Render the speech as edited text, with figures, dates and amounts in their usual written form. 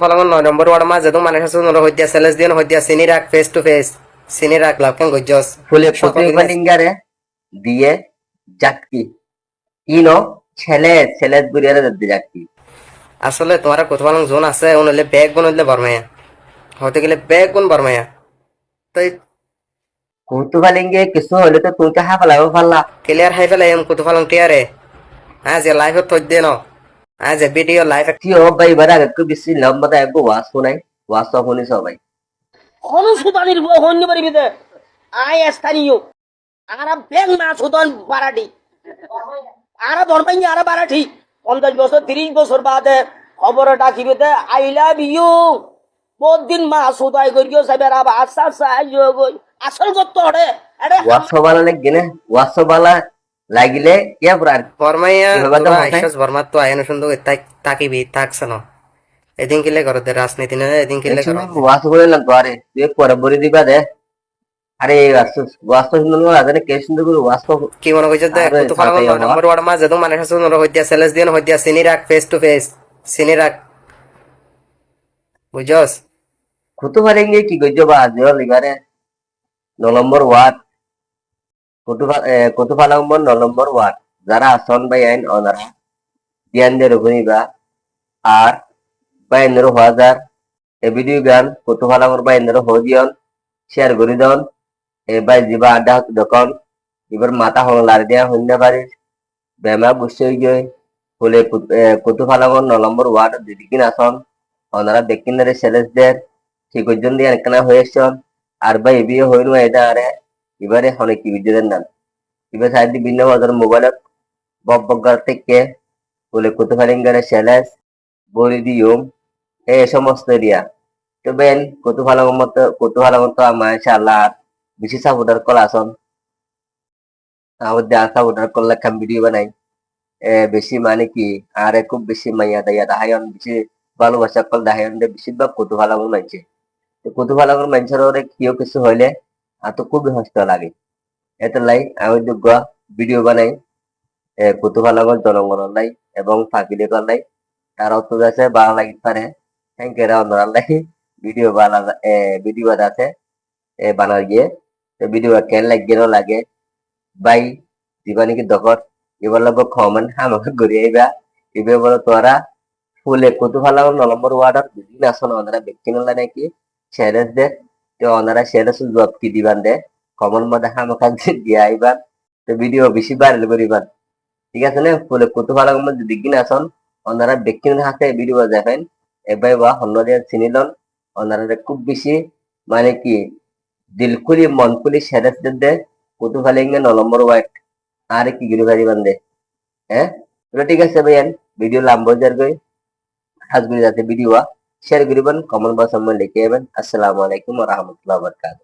ফলাফল 9 নম্বর ওয়ার্ড মাঝে তো মানুষ আছে নর হইয়া সেলেস দিয়ে হইয়া চিনি রাখ ফেস টু ফেস চিনি রাখ লাভ কেন গজ্জস ফুলে প্রতিফলিঙ্গারে দিয়ে জাকি ইনো ছেলে বুড়িয়ারে দে জাকি আসলে তোমার কোথাও জোন আছে উনলে ব্যাগ গুণ হইলে বর্মায়া হতে গেলে ব্যাগ গুণ বর্মায়া তাই কুতুফালিঙ্গে কিছু হলে তো তুই কাহা পালাবো পারলা ক্লিয়ার হাই ফেলে এম কোথাও টিয়ারে হ্যাঁ যে লাইফে থই দে ন হ্যাঁ যে ভিডিও লাইফ তিও ভাই বারা একটু বেশি লম্বা একটু ওয়াস শুনাই ওয়াস তো শুনি সবাই কোন সুতানির হন্য পারিবিতে আই স্থানীয় আরা ব্যাং না সুতন বারাটি আরা ধরবাই আরা বারাটি 50 বছর 30 বছর বাদে খবর ডাকিবেতে আই লাভ ইউ বহুত দিন মা সুতাই করিও সাইবার আবা আচ্ছা আচ্ছা আসল করতে হড়ে এটা ওয়াস বালা লাগবে না ওয়াস বালা লাগিলে ইয়া পুরা বর্মাইয়া এভাবে তো তোরা হতাই। আইসাস বর্মার তো আয়ন সুন্দর তাকিবি থাকছে না এদিন কিলে করো দে রাজনীতি না এদিন কিলে করো ওয়াস বলে না তো আরে তুই পরে বলে দিবা দে আরে ওয়াস তো সুন্দর না আরে কে সুন্দর করে ওয়াস তো কি মনে করছিস দেখ আরে তো ফলাফল সাঁতাই 9 নম্বর ওয়ার্ড মাঝে তো মানুষ আছে নর হইয়া সেলেস দিয়ে হইয়া চিনি রাখ ফেস টু ফেস চিনি রাখ বুঝছস কুতুফালিঙ্গে কি গজ্জ বা আজিও লিবারে 9 নম্বর ওয়ার্ড কুতুফালম্বর 9 নম্বর ওয়ার্ড যারা আসন বাই আইন অনারা দিয়ানদের রঘুনিবা আর বাইন্দ্র হাজার এ ভিডিও গান কুতুফালম্বর বাইন্দ্র হদিয়ন শেয়ার করি দন এ বাই জিবা আড্ডা হতো দকন এবার মাথা হল লার দিয়া হইন্য পারি বেমা বুঝছই গই হলে কুতুফালম্বর 9 নম্বর ওয়ার্ড দিদিকিন আসন অনারা দেখিনারে সেলেসদের ঠিক পর্যন্ত একখানা হয়েছেন আর ভাই বিয়ে হইল এটা আরে এবারে অনেক কি বিদ্যুতের নাম এবার সাইড ভিন্ন বাজার মোবাইল বব্বগার থেকে বলে কুতুফালিঙ্গারে সেলেস বলি দিওম এই সমস্ত এরিয়া তো বেন কুতুফালামত মাশাআল্লাহ বেশি সাপোর্টার কল আসন আমাদের সাপোর্টার করলে কাম ভিডিও বানাই বেশি মানে কি আরে খুব বেশি মাইয়া দাইয়া দাহায়ন বেশি ভালোবাসা কল দাহায়ন বেশিরভাগ কুতুফালাম মানছে তো কুতুফালামের মানুষের ওরে কেউ কিছু হইলে আর তো খুবই হস্ত লাগে এত লাই আমি যোগ্য ভিডিও বানাই কুতুফালামের জনগণের লাই এবং ফাঁকিলে লাই তারাও তো আছে ভালো লাগতে পারে থ্যাংক ইউ রাউন্ডার লাই ভিডিও ভিডিও আছে বানার গিয়ে তো ভিডিও কেন লাগে না লাগে বাই দিবা নাকি দখর এবার লোক কমেন্ট আমাকে ঘুরে আইবা এবার বলো তোরা ফুলে কুতুফালামের 9 নম্বর ওয়ার্ডার দুদিন আসন ওনারা ব্যক্তি নলা নাকি শেয়ারেস দে তো ওনারা শেয়ারেস জবাব কি দিবান দে কমেন্ট মধ্যে আমাকে দিয়ে আইবান তো ভিডিও বেশি ভাইরাল করিবান ঠিক আছে না ফুলে কুতুফালামের মধ্যে দিন আসন ওনারা ব্যক্তি হাতে ভিডিও দেখেন এবার বা অন্য দিয়ে চিনিলন ওনারা খুব বেশি মানে কি দিল খুলি মন খুলি শেয়ারেস দে কুতুফালিঙ্গে 9 নম্বর ওয়ার্ড আর কি গিরি পারিবান দে হ্যাঁ ঠিক আছে ভাইয়ান ভিডিও লাম্বো যার গই আজকে যাতে ভিডিও শেয়ার করিবেন কমেন্ট বক্স মধ্যে লিখে যাবেন আসসালামু আলাইকুম ওয়া রাহমাতুল্লাহি ওয়া বারাকাতুহু